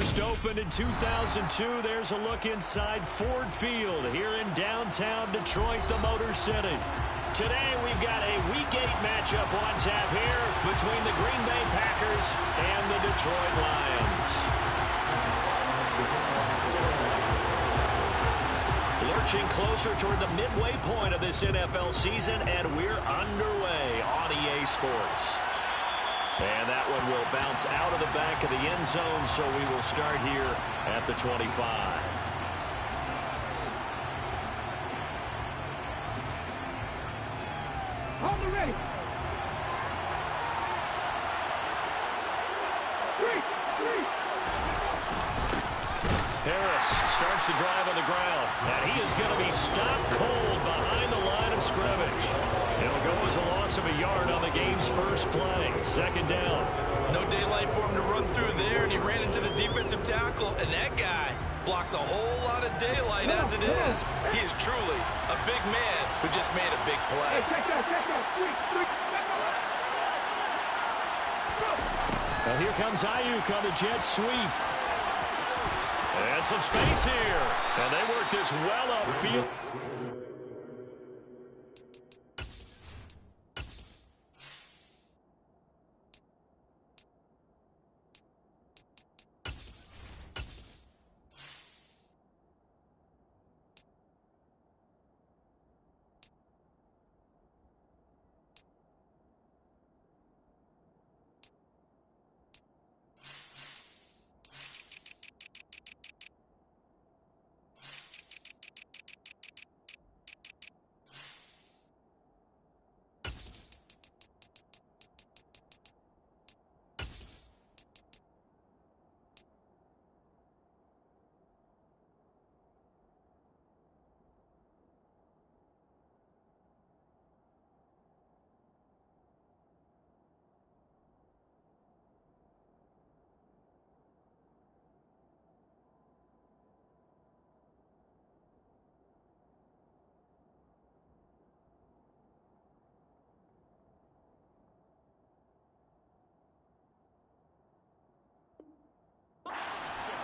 First opened in 2002. There's a look inside Ford Field here in downtown Detroit, the Motor City. Today we've got a Week 8 matchup on tap here between the Green Bay Packers and the Detroit Lions. Lurching closer toward the midway point of this NFL season, and we're underway on EA Sports. And that one will bounce out of the back of the end zone, so we will start here at the 25. Hold it ready. Three. Harris starts the drive on the ground, and he is going to be stopped cold behind the line of scrimmage. It'll go as a loss of a yard on the game's first play. Second down. No daylight for him to run through there, and he ran into the defensive tackle, and that guy blocks a whole lot of daylight as it is. He is truly a big man who just made a big play. Hey, check that. Now here comes Ayuk on the jet sweep. And some space here. And they work this well upfield.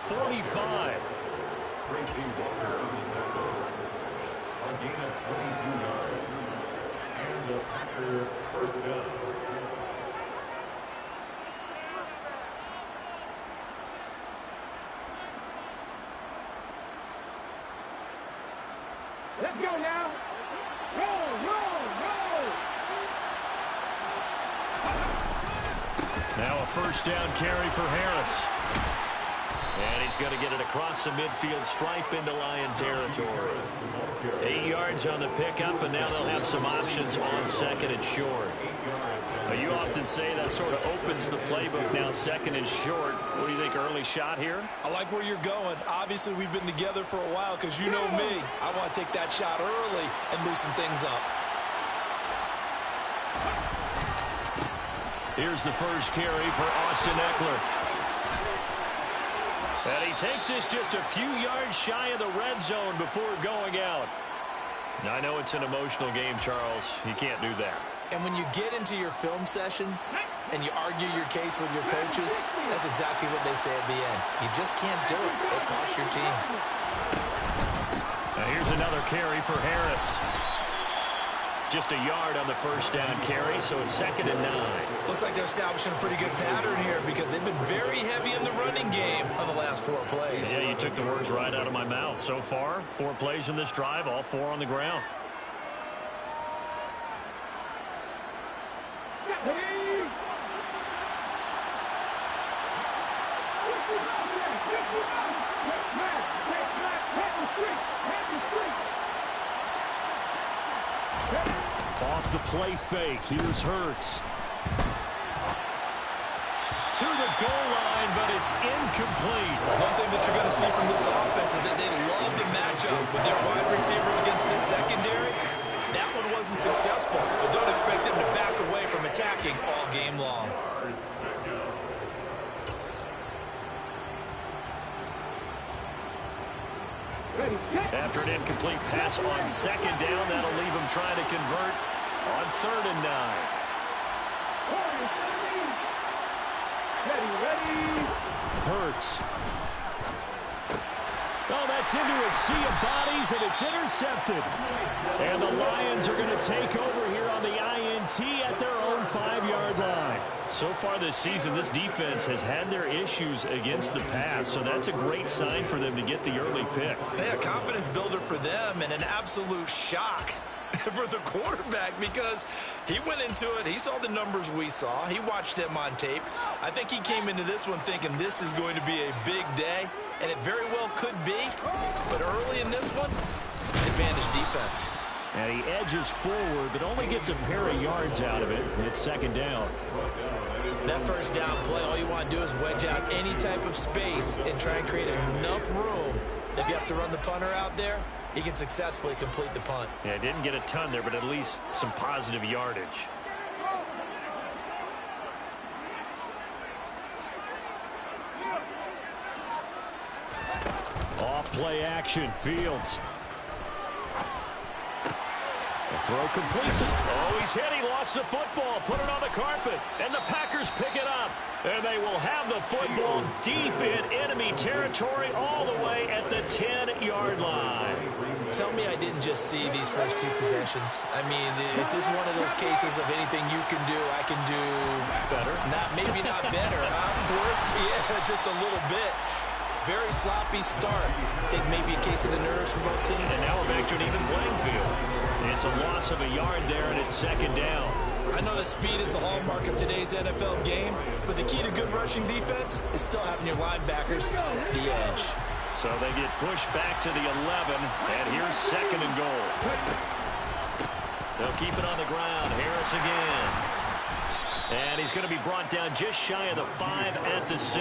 .45. Tracy Walker on the tackle. A gain of 22 yards. And the Packer first down. Let's go now. Roll. Now a first down carry for Harris. And he's going to get it across the midfield stripe into Lion territory. 8 yards on the pickup, and now they'll have some options on second and short. Now, you often say that sort of opens the playbook now, second and short. What do you think, early shot here? I like where you're going. Obviously, we've been together for a while because you know me. I want to take that shot early and loosen things up. Here's the first carry for Austin Eckler. And he takes this just a few yards shy of the red zone before going out. Now, I know it's an emotional game, Charles. You can't do that. And when you get into your film sessions and you argue your case with your coaches, that's exactly what they say at the end. You just can't do it. It costs your team. Now here's another carry for Harris. Just a yard on the first down carry, so it's 2nd and 9. Looks like they're establishing a pretty good pattern here because they've been very heavy in the running game on the last 4 plays. Yeah, you took the words right out of my mouth. So far, 4 plays in this drive, all 4 on the ground. Off the play fake. Here's Hurts. To the goal line, but it's incomplete. One thing that you're going to see from this offense is that they love the matchup with their wide receivers against this secondary. That one wasn't successful, but don't expect them to back away from attacking all game long. After an incomplete pass on 2nd down, that'll leave him trying to convert on 3rd and 9. Ready. Hurts gets into a sea of bodies, and it's intercepted. And the Lions are going to take over here on the INT at their own 5-yard line. So far this season, this defense has had their issues against the pass, so that's a great sign for them to get the early pick. Yeah, a confidence builder for them and an absolute shock for the quarterback because he went into it. He saw the numbers we saw. He watched them on tape. I think he came into this one thinking this is going to be a big day, and it very well could be. But early in this one, advantage defense. And he edges forward, but only gets a pair of yards out of it. It's second down. That first down play, all you want to do is wedge out any type of space and try and create enough room. If you have to run the punter out there, he can successfully complete the punt. Yeah, didn't get a ton there, but at least some positive yardage. Off play action, Fields. The throw completes it. Oh, he's hit. He lost the football. Put it on the carpet. And the Packers pick it up. And they will have the football deep in enemy territory all the way at the 10-yard line. Tell me I didn't just see these first two possessions. I mean, is this one of those cases of anything you can do, I can do better? Maybe not better. Worse? Yeah, just a little bit. Very sloppy start. I think maybe a case of the nerves for both teams. And now we're back to an even playing field. It's a loss of a yard there, and it's second down. I know that speed is the hallmark of today's NFL game, but the key to good rushing defense is still having your linebackers set the edge. So they get pushed back to the 11, and here's second and goal. They'll keep it on the ground. Harris again. And he's going to be brought down just shy of the 5 at the 6.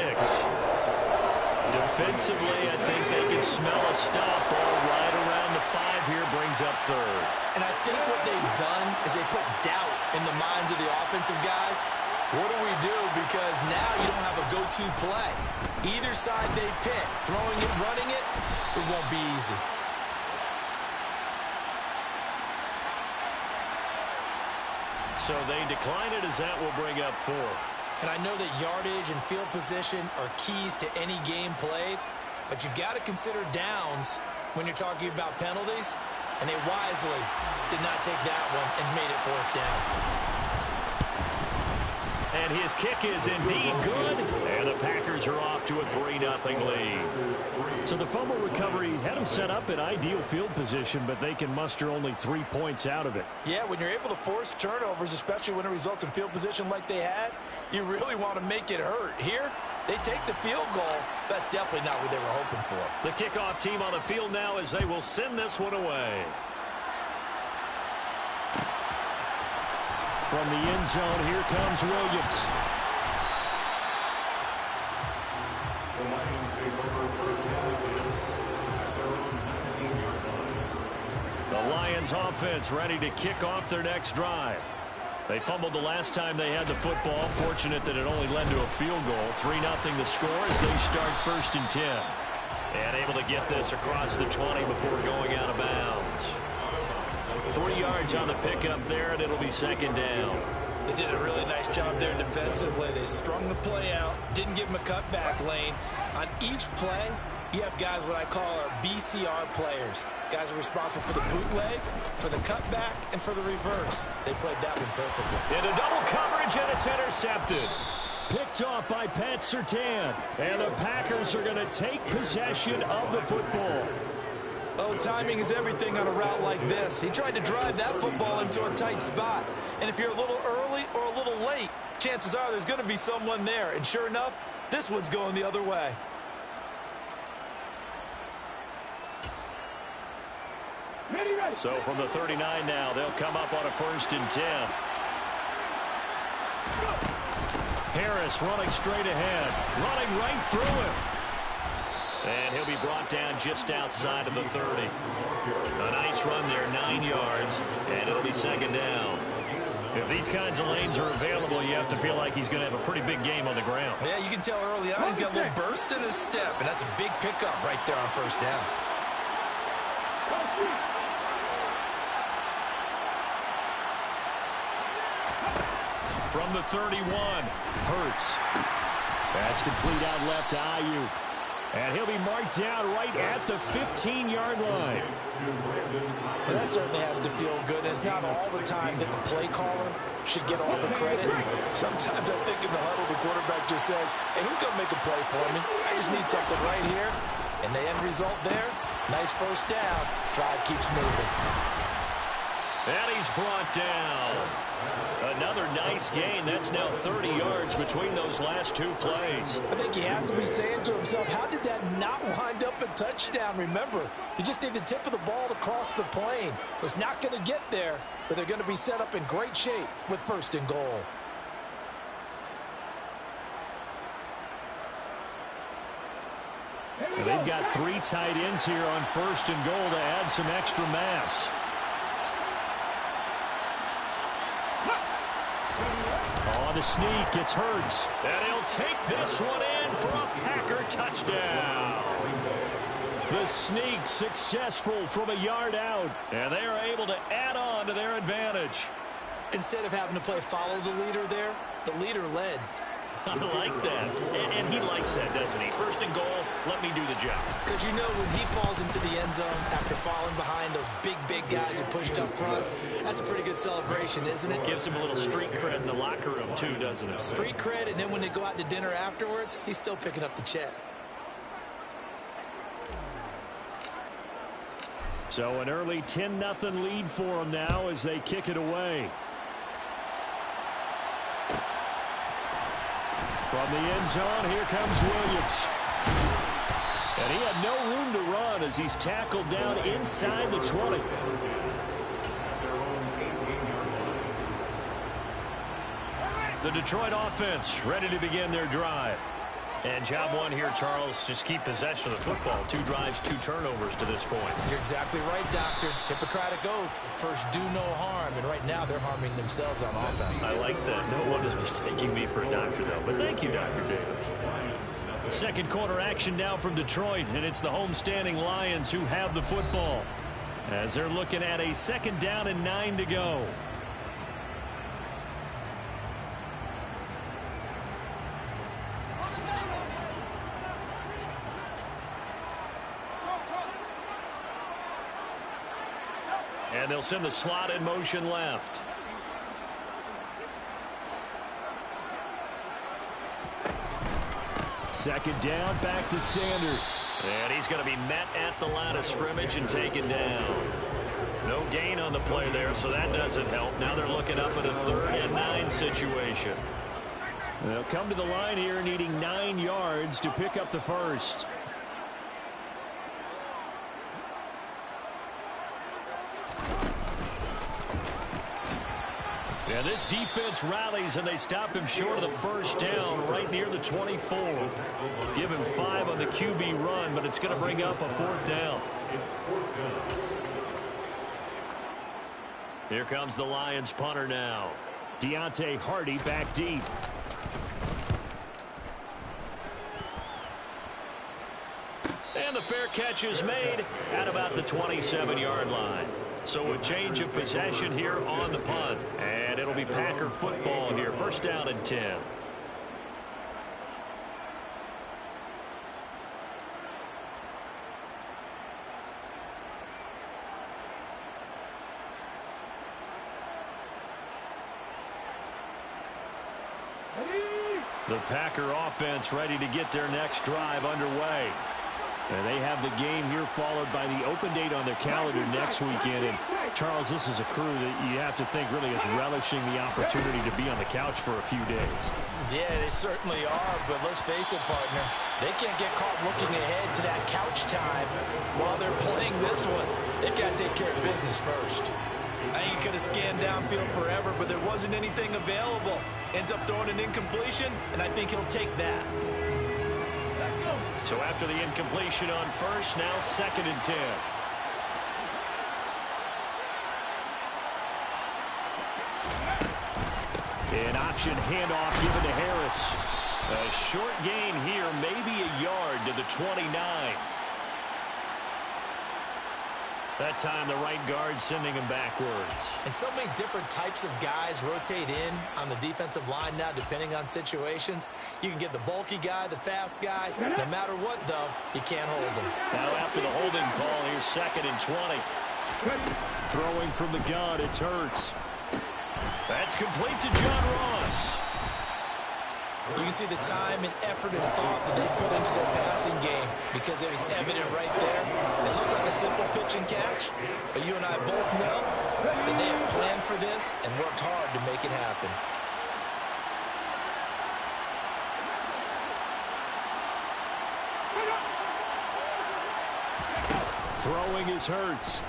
Defensively, I think they can smell a stop. Ball right around the 5 here, brings up third. And I think what they've done is they put doubt in the minds of the offensive guys. What do we do? Because now you don't have a go-to play. Either side they pick, throwing it, running it, it won't be easy. So they decline it as that will bring up fourth. And I know that yardage and field position are keys to any game played, but you got to consider downs when you're talking about penalties, and they wisely did not take that one and made it fourth down. And his kick is indeed good, and the Packers are off to a 3-0 lead. So the fumble recovery had them set up in ideal field position, but they can muster only 3 points out of it. Yeah, when you're able to force turnovers, especially when it results in field position like they had, you really want to make it hurt. Here, they take the field goal. That's definitely not what they were hoping for. The kickoff team on the field now as they will send this one away. From the end zone, here comes Williams. The Lions take over first down at their own 19-yard line. The Lions offense ready to kick off their next drive. They fumbled the last time they had the football. Fortunate that it only led to a field goal. 3-0 the score as they start first and 10. And able to get this across the 20 before going out of bounds. 3 yards on the pickup there, and it'll be second down. They did a really nice job there defensively. They strung the play out, didn't give him a cutback lane. On each play, you have guys what I call our BCR players. Guys are responsible for the bootleg, for the cutback, and for the reverse. They played that one perfectly. Into double coverage, and it's intercepted. Picked off by Pat Surtain. And the Packers are going to take possession of the football. Oh, timing is everything on a route like this. He tried to drive that football into a tight spot. And if you're a little early or a little late, chances are there's going to be someone there. And sure enough, this one's going the other way. So from the 39 now, they'll come up on a first and 10. Harris running straight ahead, running right through him. And he'll be brought down just outside of the 30. A nice run there, 9 yards, and it'll be second down. If these kinds of lanes are available, you have to feel like he's going to have a pretty big game on the ground. Yeah, you can tell early on he's got a little burst in his step, and that's a big pickup right there on first down. From the 31, Hurts. That's complete out left to Ayuk. And he'll be marked down right at the 15-yard line. Well, that certainly has to feel good. It's not all the time that the play caller should get all the credit. Sometimes I think in the huddle, the quarterback just says, hey, who's going to make a play for me? I just need something right here. And the end result there, nice first down. Drive keeps moving. And he's brought down. Another nice gain. That's now 30 yards between those last two plays. I think he has to be saying to himself, how did that not wind up a touchdown? Remember, you just need the tip of the ball to cross the plane. It's not going to get there, but they're going to be set up in great shape with first and goal. And they've got three tight ends here on first and goal to add some extra mass. On the sneak, it's Hurts. And he'll take this one in for a Packer touchdown. The sneak successful from a yard out. And they are able to add on to their advantage. Instead of having to play follow the leader there, the leader led. I like that. And he likes that, doesn't he? First and goal, let me do the job. Because you know when he falls into the end zone after falling behind those big guys who pushed up front, that's a pretty good celebration, isn't it? Gives him a little street cred in the locker room, too, doesn't it? Street cred, and then when they go out to dinner afterwards, he's still picking up the check. So an early 10-0 lead for them now as they kick it away. From the end zone, here comes Williams. And he had no room to run as he's tackled down inside the 20. The Detroit offense ready to begin their drive. And job one here, Charles, just keep possession of the football. 2 drives, 2 turnovers to this point. You're exactly right, Doctor. Hippocratic oath. First, do no harm. And right now, they're harming themselves on offense. I like that. No one is mistaking me for a doctor, though. But thank you, Dr. Davis. Second quarter action now from Detroit, and it's the homestanding Lions who have the football as they're looking at a 2nd down and 9 to go. And they'll send the slot in motion left. Second down, back to Sanders. And he's going to be met at the line of scrimmage and taken down. No gain on the play there, so that doesn't help. Now they're looking up at a 3rd and 9 situation. They'll come to the line here needing 9 yards to pick up the first. And this defense rallies, and they stop him short of the first down right near the 24. Give him 5 on the QB run, but it's going to bring up a 4th down. Here comes the Lions punter now. Deontay Hardy back deep. And the fair catch is made at about the 27-yard line. So a change of possession here on the punt. And it'll be Packer football here. First down and 10. The Packer offense ready to get their next drive underway. And they have the game here followed by the open date on their calendar next weekend. And Charles, this is a crew that you have to think really is relishing the opportunity to be on the couch for a few days. Yeah, they certainly are, but let's face it, partner. They can't get caught looking ahead to that couch time while they're playing this one. They've got to take care of business first. I think he could have scanned downfield forever, but there wasn't anything available. Ends up throwing an incompletion, and I think he'll take that. So after the incompletion on first, now 2nd and 10. An option handoff given to Harris. A short gain here, maybe a yard to the 29. That time the right guard sending him backwards. And so many different types of guys rotate in on the defensive line now, depending on situations. You can get the bulky guy, the fast guy. No matter what, though, you can't hold him. Now after the holding call, here's 2nd and 20. Throwing from the gun, it's Hurts. That's complete to John Ross. You can see the time and effort and thought that they put into their passing game because it was evident right there. It looks like a simple pitch and catch, but you and I both know that they have planned for this and worked hard to make it happen. Throwing is Hurts.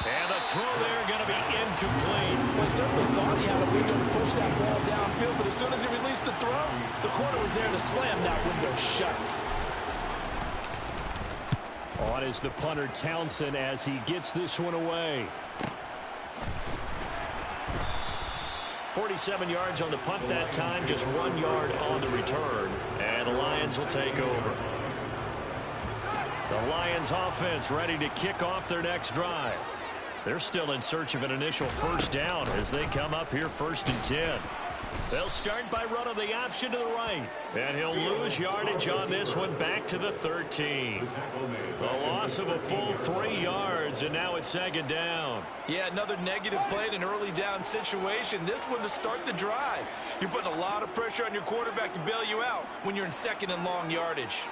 And the throw there going to be incomplete. Well, he certainly thought he had a window to push that ball downfield, but as soon as he released the throw, the corner was there to slam that window shut. On is the punter Townsend as he gets this one away. 47 yards on the punt that time, just 1 yard on the return. And the Lions will take over. The Lions offense ready to kick off their next drive. They're still in search of an initial first down as they come up here 1st and 10. They'll start by running the option to the right. And he'll lose yardage on this one back to the 13. A loss of a full 3 yards, and now it's 2nd down. Yeah, another negative play in an early down situation. This one to start the drive. You're putting a lot of pressure on your quarterback to bail you out when you're in 2nd and long yardage.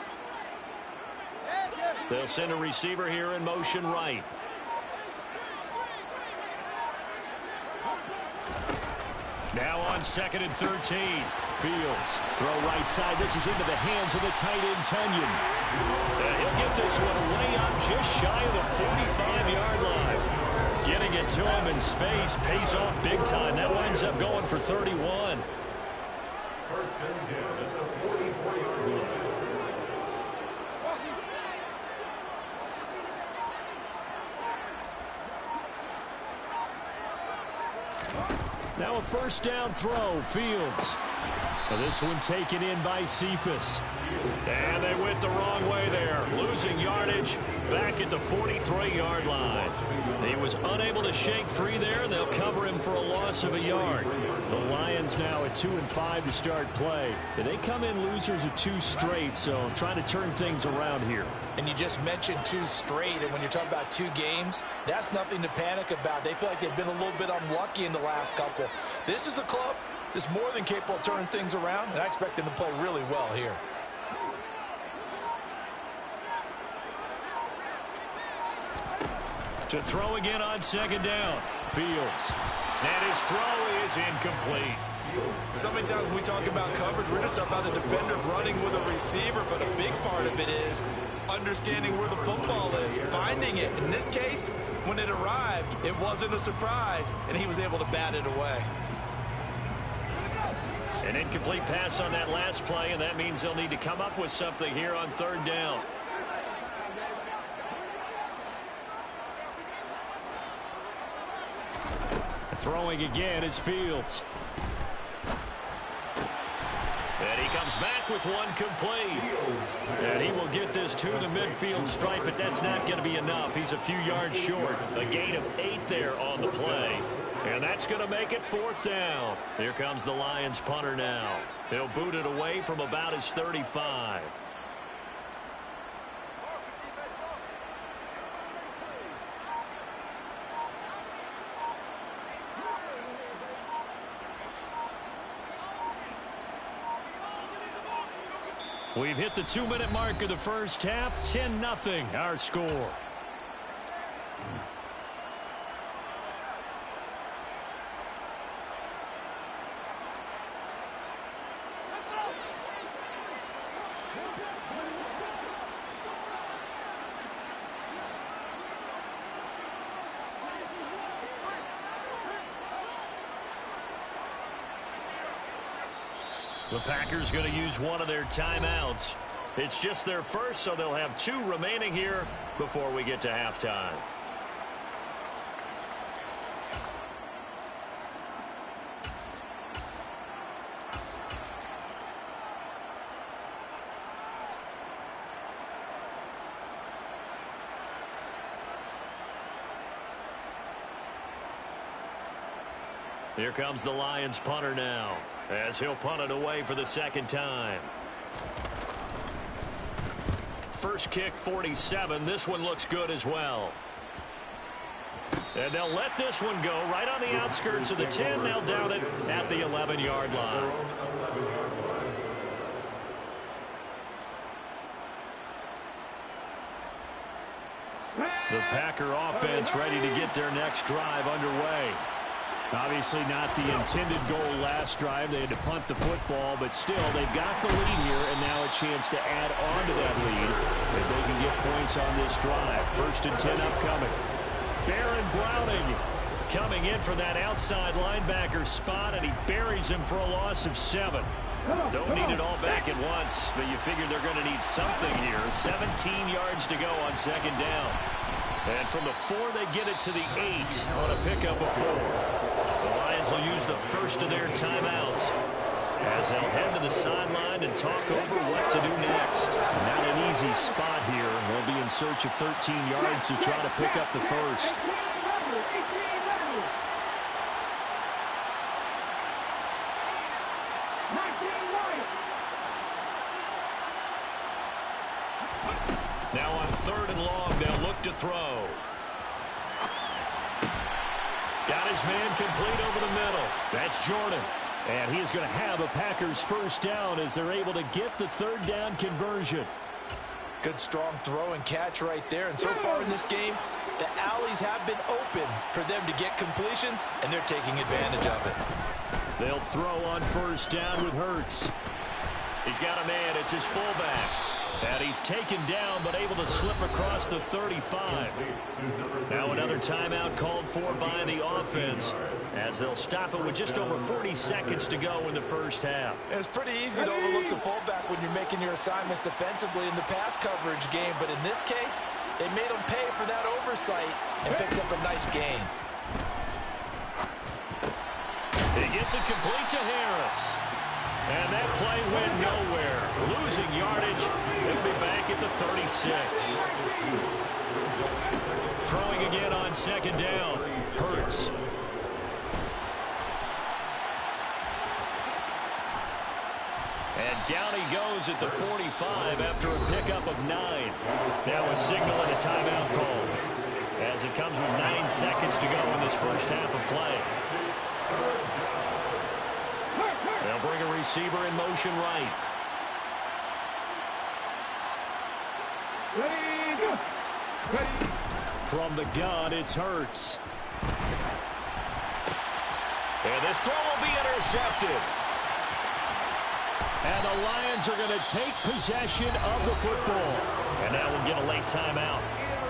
They'll send a receiver here in motion right. Now on 2nd and 13. Fields. Throw right side. This is into the hands of the tight end, Tunyon. And he'll get this one way up just shy of the 45-yard line. Getting it to him in space pays off big time. That winds up going for 31. 1st and 10 at the 44-yard line. Now a first down throw, Fields. This one taken in by Cephas. And they went the wrong way there. Losing yardage back at the 43-yard line. He was unable to shake free there. They'll cover him for a loss of a yard. The Lions now at 2-5 to start play. They come in losers of 2 straight, so trying to turn things around here. And you just mentioned 2 straight, and when you're talking about 2 games, that's nothing to panic about. They feel like they've been a little bit unlucky in the last couple. This is a club that's more than capable of turning things around, and I expect them to play really well here. To throw again on 2nd down. Fields. And his throw is incomplete. So many times when we talk about coverage, we're just about a defender running with a receiver, but a big part of it is understanding where the football is, finding it. In this case, when it arrived, it wasn't a surprise, and he was able to bat it away. An incomplete pass on that last play, and that means they'll need to come up with something here on 3rd down. Throwing again is Fields. And he comes back with one complete. And he will get this to the midfield stripe, but that's not going to be enough. He's a few yards short. A gain of 8 there on the play. And that's going to make it 4th down. Here comes the Lions punter now. He'll boot it away from about his 35. We've hit the 2-minute mark of the first half. 10-0 our score. The Packers going to use one of their timeouts. It's just their first, so they'll have 2 remaining here before we get to halftime. Here comes the Lions punter now, as he'll punt it away for the second time. First kick, 47. This one looks good as well. And they'll let this one go right on the outskirts of the 10. They'll down it at the 11-yard line. The Packer offense ready to get their next drive underway. Obviously not the intended goal last drive. They had to punt the football, but still they've got the lead here, and now a chance to add on to that lead if they can get points on this drive. 1st and 10 upcoming. Baron Browning coming in for that outside linebacker spot, and he buries him for a loss of 7. Don't need it all back at once, but you figure they're going to need something here. 17 yards to go on 2nd down. And from the 4, they get it to the 8 on a pickup of 4. The Lions will use the first of their timeouts as they'll head to the sideline and talk over what to do next. Not an easy spot here. They'll be in search of 13 yards to try to pick up the first. Now on 3rd and long, they'll look to throw. Got his man complete over the middle. That's Jordan. And he's going to have a Packers first down as they're able to get the 3rd down conversion. Good strong throw and catch right there. And so far in this game, the alleys have been open for them to get completions, and they're taking advantage of it. They'll throw on 1st down with Hurts. He's got a man. It's his fullback. And he's taken down, but able to slip across the 35. Now another timeout called for by the offense, as they'll stop it with just over 40 seconds to go in the first half. It's pretty easy to overlook the fullback when you're making your assignments defensively in the pass coverage game, but in this case, they made him pay for that oversight and picks up a nice gain. He gets it complete to Harris. And that play went nowhere. Losing yardage. They'll be back at the 36. Throwing again on 2nd down. Hurts. And down he goes at the 45 after a pickup of 9. Now a signal and a timeout call, as it comes with 9 seconds to go in this first half of play. They'll bring a receiver in motion right. Ready, go. Ready. From the gun, it's Hurts. And this throw will be intercepted. And the Lions are going to take possession of the football. And now we'll get a late timeout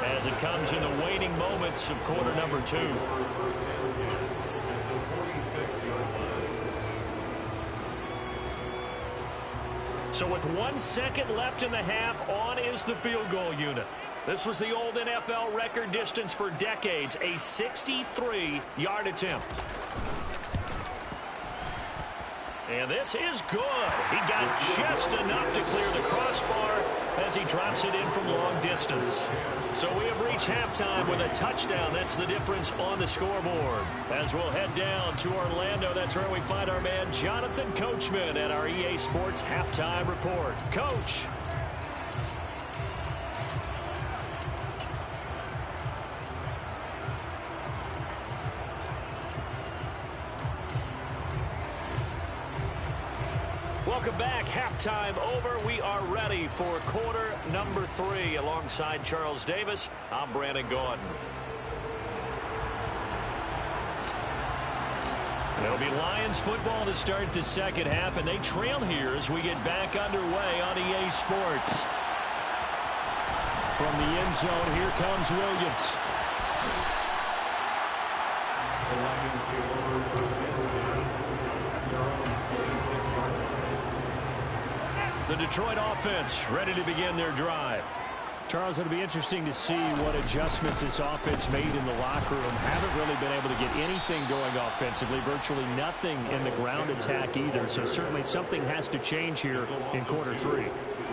as it comes in the waning moments of quarter number 2. So with 1 second left in the half, on is the field goal unit. This was the old NFL record distance for decades, a 63-yard attempt. And this is good. He got just enough to clear the crossbar as he drops it in from long distance. So we have reached halftime with a touchdown. That's the difference on the scoreboard. As we'll head down to Orlando, that's where we find our man Jonathan Coachman at our EA Sports Halftime Report. Coach. Welcome back. Halftime over. We are ready for quarter number 3. Alongside Charles Davis, I'm Brandon Gordon. It'll be Lions football to start the second half, and they trail here as we get back underway on EA Sports. From the end zone, here comes Williams. The Lions take over 1st and 10. They're on the 46-yard line. The Detroit offense ready to begin their drive. Charles, it'll be interesting to see what adjustments this offense made in the locker room. Haven't really been able to get anything going offensively, virtually nothing in the ground attack either. So certainly something has to change here in quarter 3.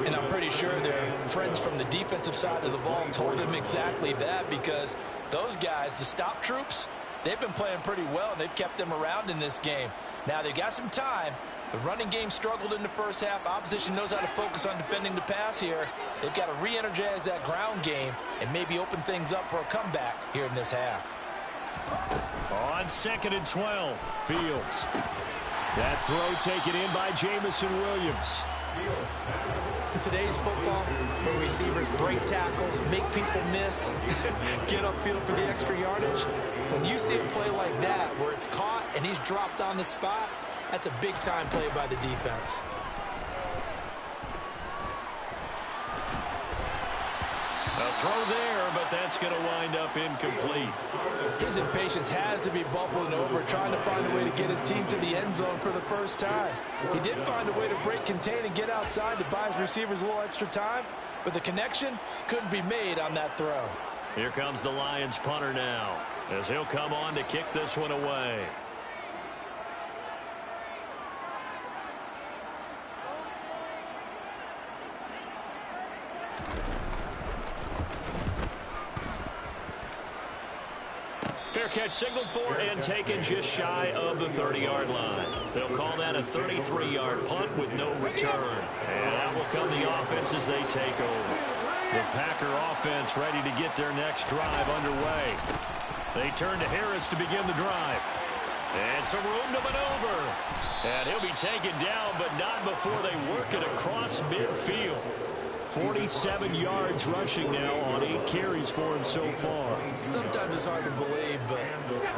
And I'm pretty sure their friends from the defensive side of the ball told him exactly that, because those guys, the stop troops, they've been playing pretty well, and they've kept them around in this game. Now, they've got some time. The running game struggled in the first half. Opposition knows how to focus on defending the pass here. They've got to re-energize that ground game and maybe open things up for a comeback here in this half. On 2nd and 12, Fields. That throw taken in by Jamison Williams. In today's football, where receivers break tackles, make people miss, get upfield for the extra yardage, when you see a play like that where it's caught and he's dropped on the spot, that's a big-time play by the defense. A throw there, but that's going to wind up incomplete. His impatience has to be bubbling over, trying to find a way to get his team to the end zone for the first time. He did find a way to break contain and get outside to buy his receivers a little extra time, but the connection couldn't be made on that throw. Here comes the Lions punter now, as he'll come on to kick this one away. Fair catch signaled for and taken just shy of the 30-yard line. They'll call that a 33-yard punt with no return. And out will come the offense as they take over. The Packer offense ready to get their next drive underway. They turn to Harris to begin the drive. And some room to maneuver. And he'll be taken down, but not before they work it across midfield. 47 yards rushing now on 8 carries for him so far. Sometimes it's hard to believe, but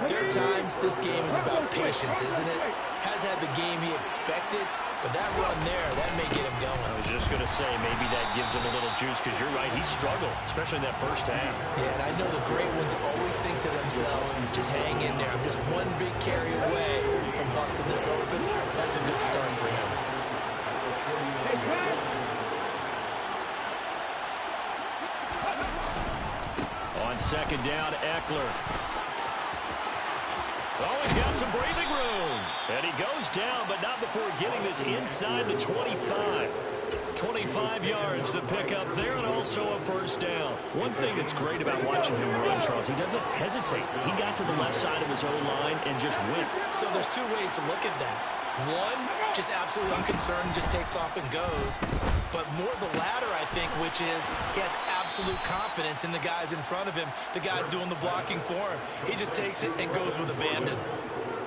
there are times this game is about patience, isn't it? Has had the game he expected, but that run there, that may get him going. I was just going to say, maybe that gives him a little juice, because you're right, he struggled, especially in that first half. Yeah, and I know the great ones always think to themselves, just hang in there. I'm just one big carry away from busting this open. That's a good start for him. On 2nd down, Eckler. Oh, he's got some breathing room. And he goes down, but not before getting this inside the 25. 25 yards, the pickup there, and also a first down. One thing that's great about watching him run, Charles, he doesn't hesitate. He got to the left side of his own line and just went. So there's two ways to look at that. One, just absolutely unconcerned, just takes off and goes. But more the latter, I think, which is he has absolute confidence in the guys in front of him, the guys doing the blocking for him. He just takes it and goes with abandon.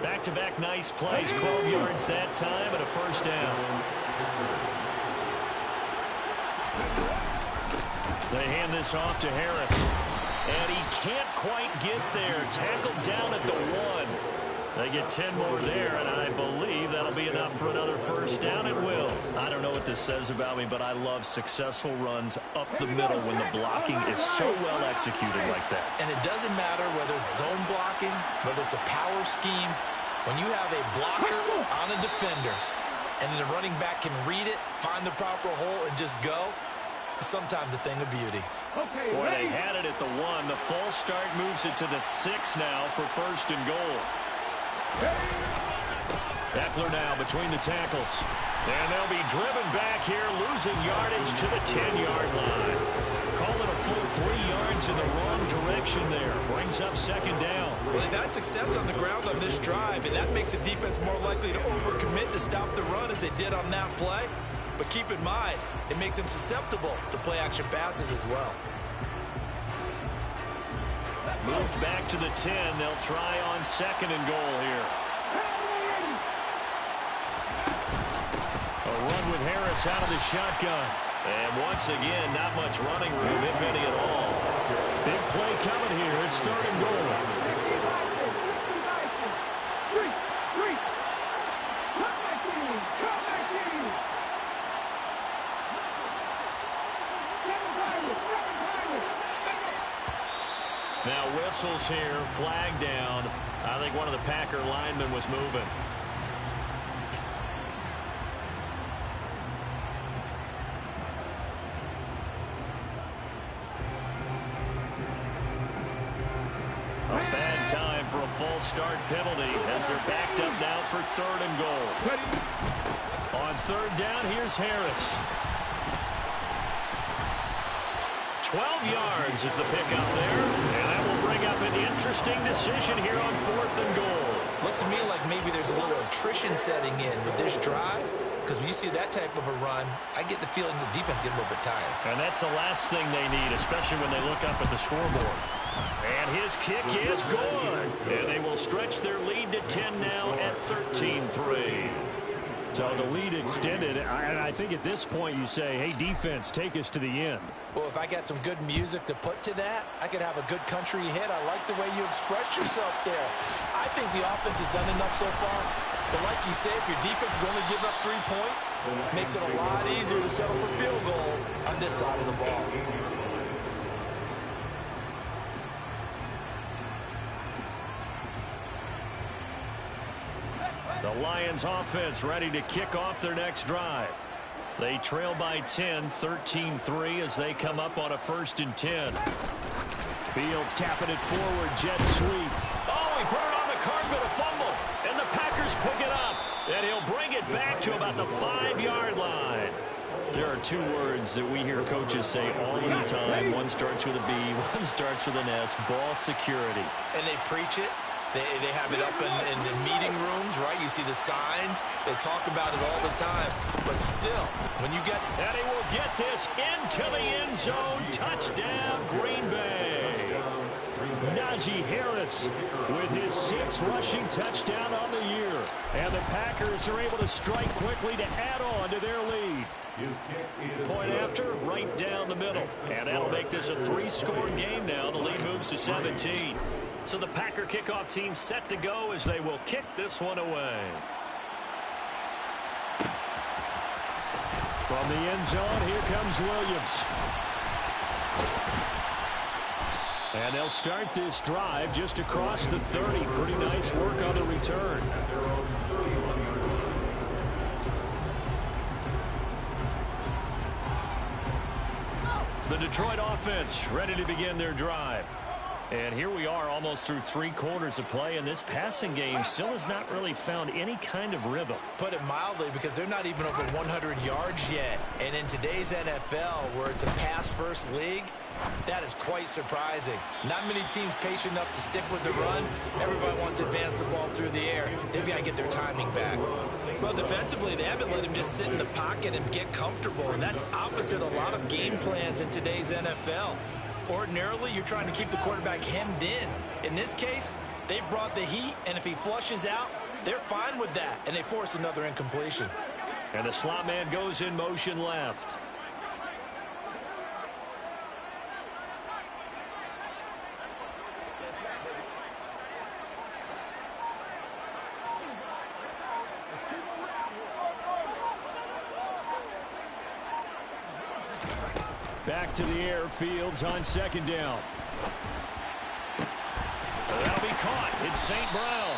Back-to-back nice plays, 12 yards that time, and a first down. They hand this off to Harris. And he can't quite get there. Tackled down at the 1. They get 10 more there, and I believe that'll be enough for another first down. It will. I don't know what this says about me, but I love successful runs up the middle when the blocking is so well executed like that. And it doesn't matter whether it's zone blocking, whether it's a power scheme. When you have a blocker on a defender, and then the running back can read it, find the proper hole, and just go, it's sometimes a thing of beauty. Boy, they had it at the 1. The false start moves it to the 6 now for first and goal. Eckler now between the tackles. And they'll be driven back here, losing yardage to the 10-yard line. Call it a full 3 yards in the wrong direction there. Brings up 2nd down. Well, they've had success on the ground on this drive, and that makes the defense more likely to overcommit to stop the run as they did on that play. But keep in mind, it makes them susceptible to play-action passes as well. Moved back to the 10. They'll try on 2nd and goal here. A run with Harris out of the shotgun. And once again, not much running room, if any at all. Big play coming here. It's 3rd and goal. Now whistles here, flag down. I think one of the Packer linemen was moving. A bad time for a false start penalty as they're backed up now for 3rd and goal. On 3rd down, here's Harris. 12 yards is the pickup there, and that will bring bring up an interesting decision here on 4th and goal. Looks to me like maybe there's a little attrition setting in with this drive, because when you see that type of a run, I get the feeling the defense get a little bit tired. And that's the last thing they need, especially when they look up at the scoreboard. And his kick is good. And they will stretch their lead to 10 now at 13-3. So the lead extended, and I think at this point you say, hey, defense, take us to the end. Well, if I got some good music to put to that, I could have a good country hit. I like the way you express yourself there. I think the offense has done enough so far. But like you say, if your defense is only giving up 3 points, it makes it a lot easier to settle for field goals on this side of the ball. The Lions offense ready to kick off their next drive. They trail by 10, 13-3 as they come up on a 1st and 10. Fields tapping it forward, jet sweep. Oh, he put it on the carpet, a fumble, and the Packers pick it up. And he'll bring it back to about the 5-yard line. There are 2 words that we hear coaches say all the time. One starts with a B, one starts with an S, ball security. And they preach it. They have it up in the meeting rooms, right? You see the signs. They talk about it all the time. But still, when you get... And he will get this into the end zone. Touchdown, Green Bay. Najee Harris with his 6th rushing touchdown on the year. And the Packers are able to strike quickly to add on to their lead. Point after, right down the middle. And that'll make this a 3-score game now. The lead moves to 17. So the Packer kickoff team set to go as they will kick this one away. From the end zone, here comes Williams. And they'll start this drive just across the 30. Pretty nice work on the return. The Detroit offense ready to begin their drive. And here we are almost through 3 quarters of play, and this passing game still has not really found any kind of rhythm. Put it mildly, because they're not even over 100 yards yet. And in today's NFL, where it's a pass-first league, that is quite surprising. Not many teams patient enough to stick with the run. Everybody wants to advance the ball through the air. They've got to get their timing back. Well, defensively, they haven't let him just sit in the pocket and get comfortable, and that's opposite a lot of game plans in today's NFL. Ordinarily, you're trying to keep the quarterback hemmed in. In this case, they brought the heat, and if he flushes out, they're fine with that, and they force another incompletion. And the slot man goes in motion left. Back to the air, Fields on 2nd down. That'll be caught. It's St. Brown.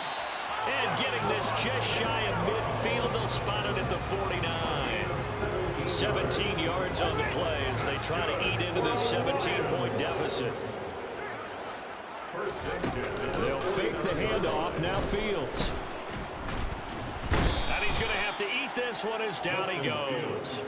And getting this just shy of midfield. They'll spot it at the 49. 17 yards on the play as they try to eat into this 17-point deficit. They'll fake the handoff. Now Fields. And he's going to have to eat this one as down he goes.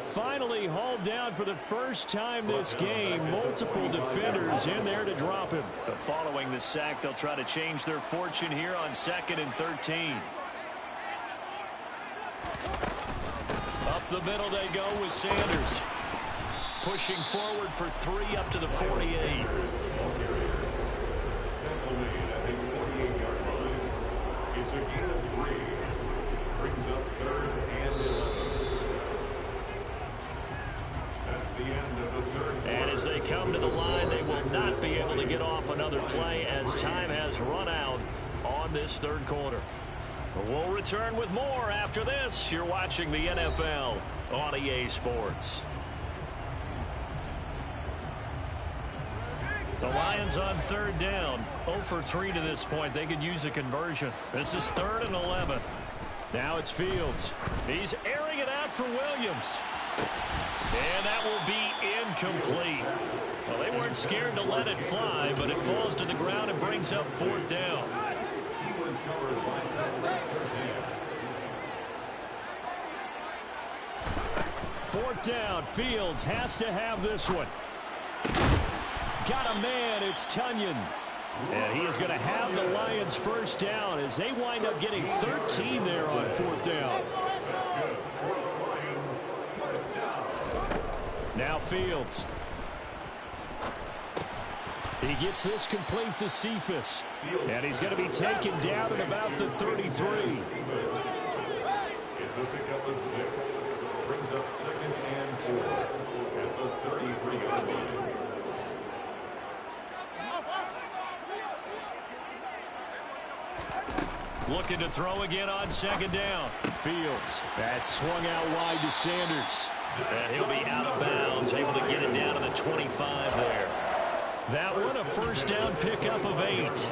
Finally hauled down for the first time this game. Multiple defenders in there to drop him. But following the sack, they'll try to change their fortune here on 2nd and 13. Up the middle they go with Sanders. Pushing forward for 3 up to the 48. It's a gain of 3. Brings up 3rd and 11. That's the end of the 3rd. And as they come to the line, they will not be able to get off another play as time has run out on this 3rd quarter. We'll return with more after this. You're watching the NFL on EA Sports. The Lions on 3rd down. 0 for 3 to this point. They could use a conversion. This is 3rd and 11. Now it's Fields. He's airing it out for Williams. And that will be incomplete. Well, they weren't scared to let it fly, but it falls to the ground and brings up 4th down. He was covered by Patrick Surtain. 4th down. Fields has to have this one. got a man. It's Tunyon. And he is going to have the Lions first down as they wind up getting 13 there on fourth down. Now Fields. He gets this complete to Cephas. And he's going to be taken down at about the 33. It's a pickup of 6. Brings up 2nd and 4 at the 33-yard line. Looking to throw again on 2nd down. Fields. That's swung out wide to Sanders. And he'll be out of bounds, able to get it down to the 25 there. That one, a first down pickup of 8.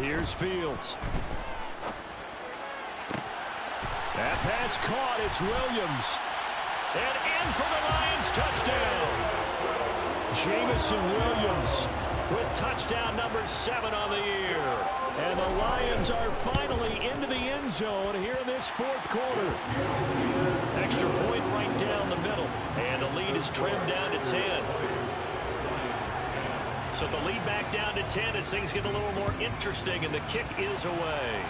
Here's Fields. That pass caught. It's Williams. And in for the Lions, touchdown. Jamison Williams With touchdown number 7 on the year. And the Lions are finally into the end zone here in this fourth quarter. Extra point right down the middle. And the lead is trimmed down to 10. So the lead back down to 10 as things get a little more interesting, and the kick is away.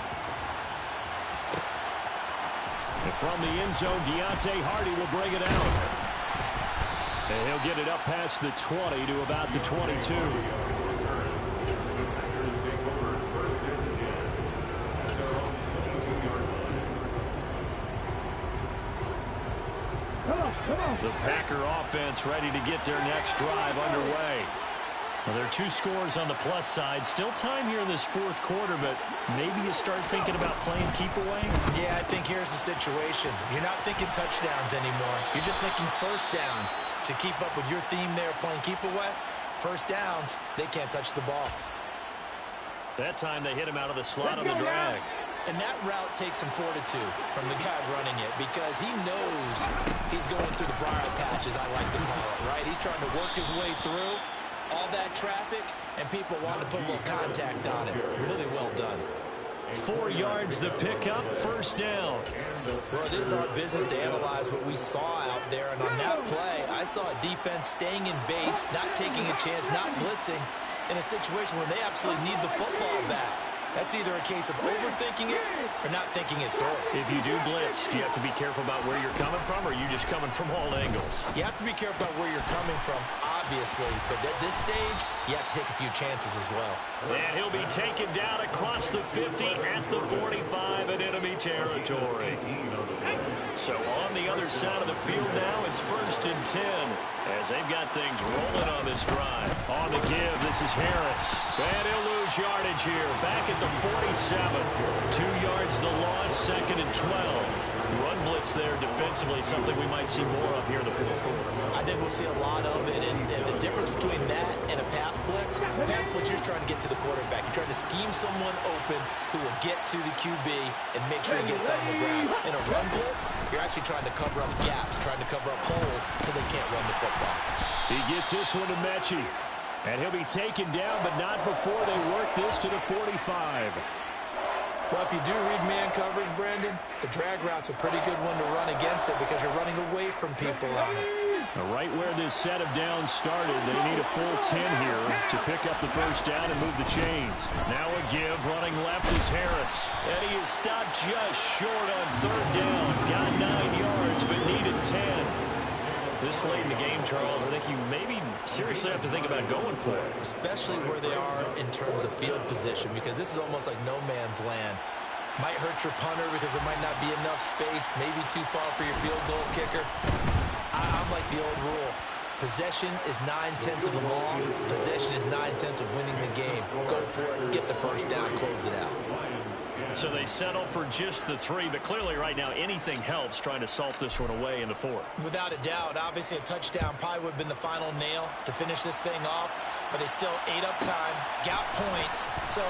And from the end zone, Deontay Hardy will bring it out. And he'll get it up past the 20 to about the 22. The Packer offense ready to get their next drive underway. Well, there are 2 scores on the plus side. Still time here in this fourth quarter, but maybe you start thinking about playing keep away? Yeah, I think here's the situation. You're not thinking touchdowns anymore. You're just thinking first downs. To keep up with your theme there, playing keep away, first downs, they can't touch the ball. That time they hit him out of the slot on the drag. And that route takes some fortitude from the guy running it because he knows he's going through the briar patches, I like to call it, right? He's trying to work his way through all that traffic, and people want to put a little contact on it. Really well done. 4 yards the pickup, first down. Well, it is our business to analyze what we saw out there, and on that play, I saw a defense staying in base, not taking a chance, not blitzing, in a situation where they absolutely need the football back. That's either a case of overthinking it or not thinking it through. If you do blitz, do you have to be careful about where you're coming from, or are you just coming from all angles? You have to be careful about where you're coming from, obviously, but at this stage, you have to take a few chances as well. And he'll be taken down across the 50 at the 45 in enemy territory. So on the other side of the field now, it's 1st and 10 as they've got things rolling on this drive. On the give, this is Harris. And he'll lose yardage here. Back at the 47. 2 yards the loss, 2nd and 12. Run blitz there defensively, something we might see more of here in the fourth quarter. I think we'll see a lot of it, and the difference between that and a pass blitz, you're just trying to get to the quarterback. You're trying to scheme someone open who will get to the QB and make sure he gets on the ground. In a run blitz, you're actually trying to cover up gaps, trying to cover up holes so they can't run the football. He gets this one to Mechie. And he'll be taken down, but not before they work this to the 45. Well, if you do read man coverage, Brandon, the drag route's a pretty good one to run against it because you're running away from people on it. Right where this set of downs started, they need a full 10 here to pick up the first down and move the chains. Now a give, running left is Harris. And he is stopped just short on 3rd down. Got 9 yards, but needed 10. This late in the game, Charles, I think you maybe seriously have to think about going for it. Especially where they are in terms of field position, because this is almost like no man's land. Might hurt your punter because there might not be enough space, maybe too far for your field goal kicker. I'm like the old rule. Possession is 9/10 of the law. Possession is 9/10 of winning the game. Go for it, get the first down, close it out. So they settle for just the 3, but clearly right now anything helps trying to salt this one away in the 4th. Without a doubt, obviously a touchdown probably would have been the final nail to finish this thing off, but they still ate up time, got points, so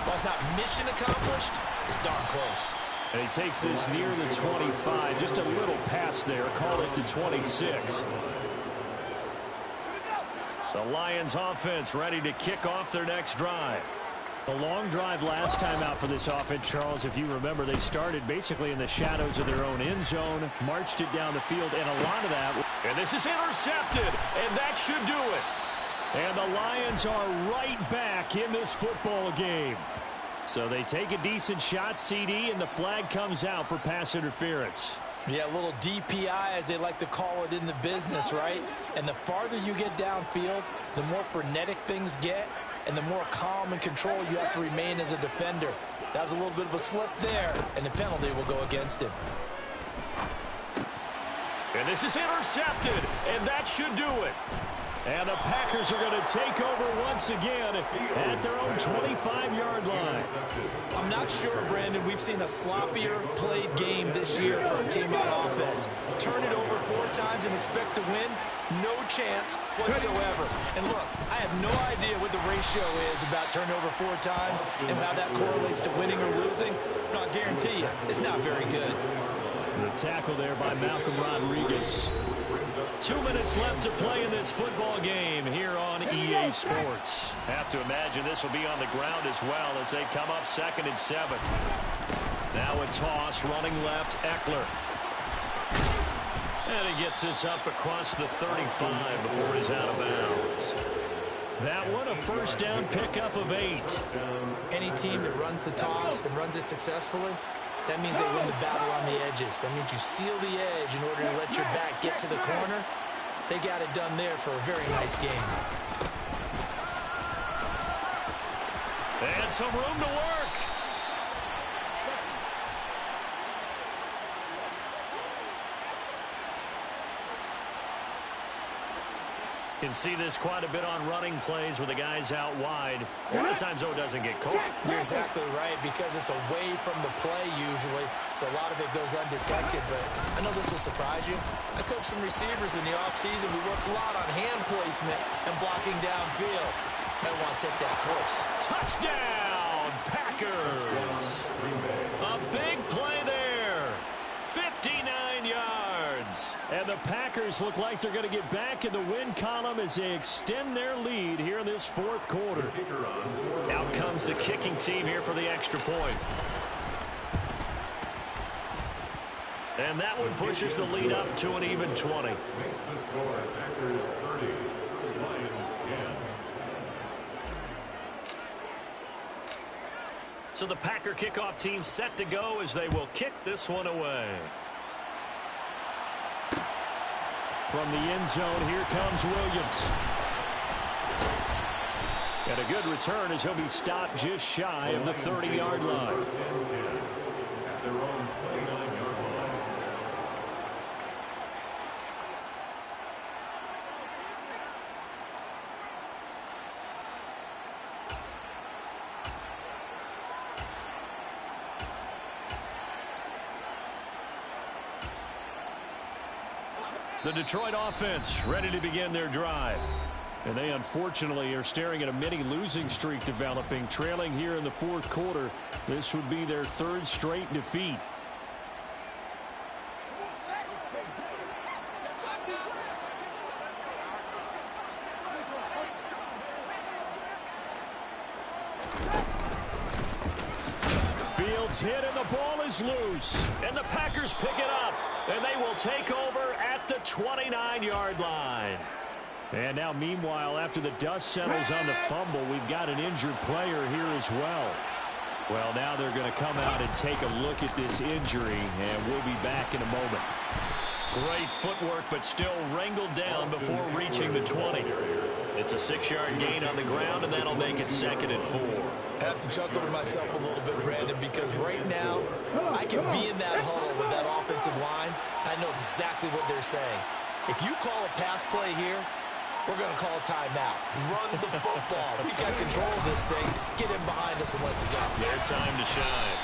while it's not mission accomplished, it's darn close. And he takes this near the 25, just a little pass there, call it the 26. The Lions offense ready to kick off their next drive. A long drive last time out for this offense, Charles. If you remember, they started basically in the shadows of their own end zone, marched it down the field, and a lot of that. And this is intercepted, and that should do it. And the Lions are right back in this football game. So they take a decent shot, CD, and the flag comes out for pass interference. Yeah, a little DPI, as they like to call it in the business, right? And the farther you get downfield, the more frenetic things get, and the more calm and control you have to remain as a defender. That was a little bit of a slip there, and the penalty will go against him. And this is intercepted, and that should do it. And the Packers are going to take over once again at their own 25-yard line. I'm not sure, Brandon, we've seen a sloppier played game this year for a team on offense. Turn it over 4 times and expect to win? No chance whatsoever. And look, I have no idea what the ratio is about turnover 4 times and how that correlates to winning or losing. But I'll guarantee you, it's not very good. The tackle there by Malcolm Rodriguez. 2 minutes left to play in this football game here on EA Sports. Have to imagine this will be on the ground as well as they come up 2nd and 7. Now a toss, running left, Eckler. And he gets this up across the 35 before he's out of bounds. That one, a first down pickup of 8. Any team that runs the toss and runs it successfully, that means they win the battle on the edges. That means you seal the edge in order to let your back get to the corner. They got it done there for a very nice game. And some room to work. Can see this quite a bit on running plays where the guy's out wide. A lot of times, though, doesn't get caught. You're exactly right, because it's away from the play usually, so a lot of it goes undetected. But I know this will surprise you. I coached some receivers in the offseason. We worked a lot on hand placement and blocking downfield. I want to take that course. Touchdown, Packers! A big play there. 59 yards. And the Packers look like they're going to get back in the win column as they extend their lead here in this 4th quarter. Out comes the kicking team here for the extra point. And that one pushes the lead up to an even 20. Makes the score Packers 30, Lions 10. So the Packer kickoff team set to go as they will kick this one away. From the end zone, here comes Williams. And a good return as he'll be stopped just shy of the 30-yard line. First and 10 at their own 29-yard line. The Detroit offense ready to begin their drive. And they unfortunately are staring at a mini losing streak developing, trailing here in the 4th quarter. This would be their 3rd straight defeat. Fields hit and the ball is loose. And the Packers pick it up. And they will take over at the 29-yard line. And now, meanwhile, after the dust settles on the fumble, we've got an injured player here as well. Well, now they're going to come out and take a look at this injury, and we'll be back in a moment. Great footwork, but still wrangled down before reaching the 20. It's a 6-yard gain on the ground, and that'll make it 2nd and 4. I have to chuckle to myself a little bit, Brandon, because right now I can be in that huddle with that offensive line. I know exactly what they're saying. If you call a pass play here, we're going to call a timeout. Run the football. We got control of this thing. Get in behind us and let's go. Their time to shine.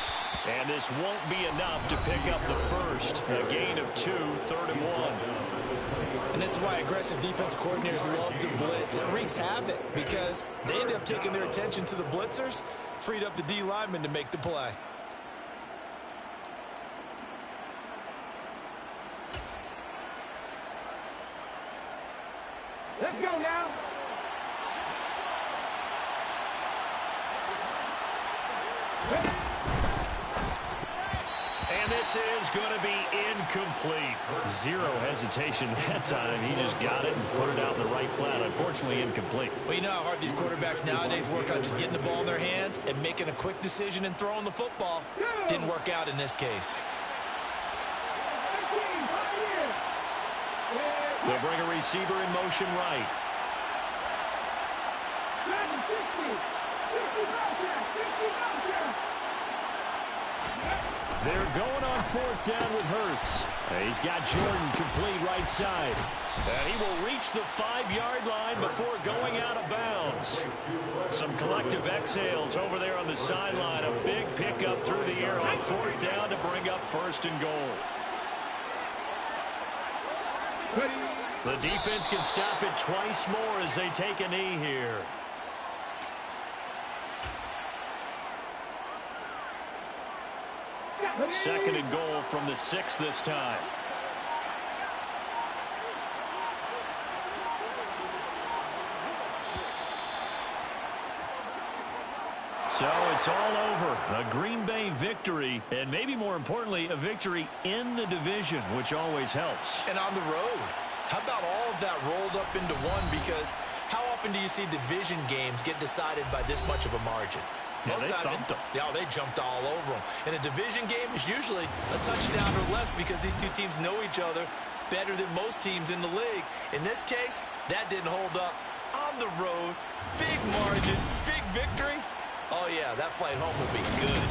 And this won't be enough to pick up the first. A gain of 2, 3rd and 1. And this is why aggressive defense coordinators love to blitz. It wreaks havoc because they end up taking their attention to the blitzers, freed up the D lineman to make the play. Let's go now. this is going to be incomplete. Zero hesitation that time. He just got it and put it out in the right flat. Unfortunately, incomplete. Well, you know how hard these quarterbacks nowadays work on just getting the ball in their hands and making a quick decision and throwing the football. Didn't work out in this case. They'll bring a receiver in motion right. They're going on fourth down with Hurts. He's got Jordan complete right side. And he will reach the 5-yard line before going out of bounds. Some collective exhales over there on the sideline. A big pickup through the air on fourth down to bring up first and goal. The defense can stop it twice more as they take a knee here. Second and goal from the 6 this time. So it's all over. A Green Bay victory, and maybe more importantly, a victory in the division, which always helps. And on the road. How about all of that rolled up into one? Because how often do you see division games get decided by this much of a margin? Yeah, they thumped them. Yeah, they jumped all over them. And a division game is usually a touchdown or less because these two teams know each other better than most teams in the league. In this case, that didn't hold up. On the road, big margin, big victory. Oh, yeah, that flight home will be good.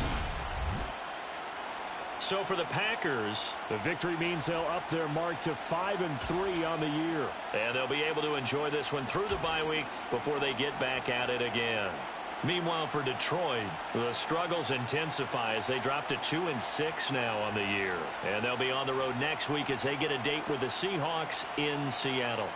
So for the Packers, the victory means they'll up their mark to 5-3 on the year. And they'll be able to enjoy this one through the bye week before they get back at it again. Meanwhile, for Detroit, the struggles intensify as they drop to 2-6 now on the year. And they'll be on the road next week as they get a date with the Seahawks in Seattle.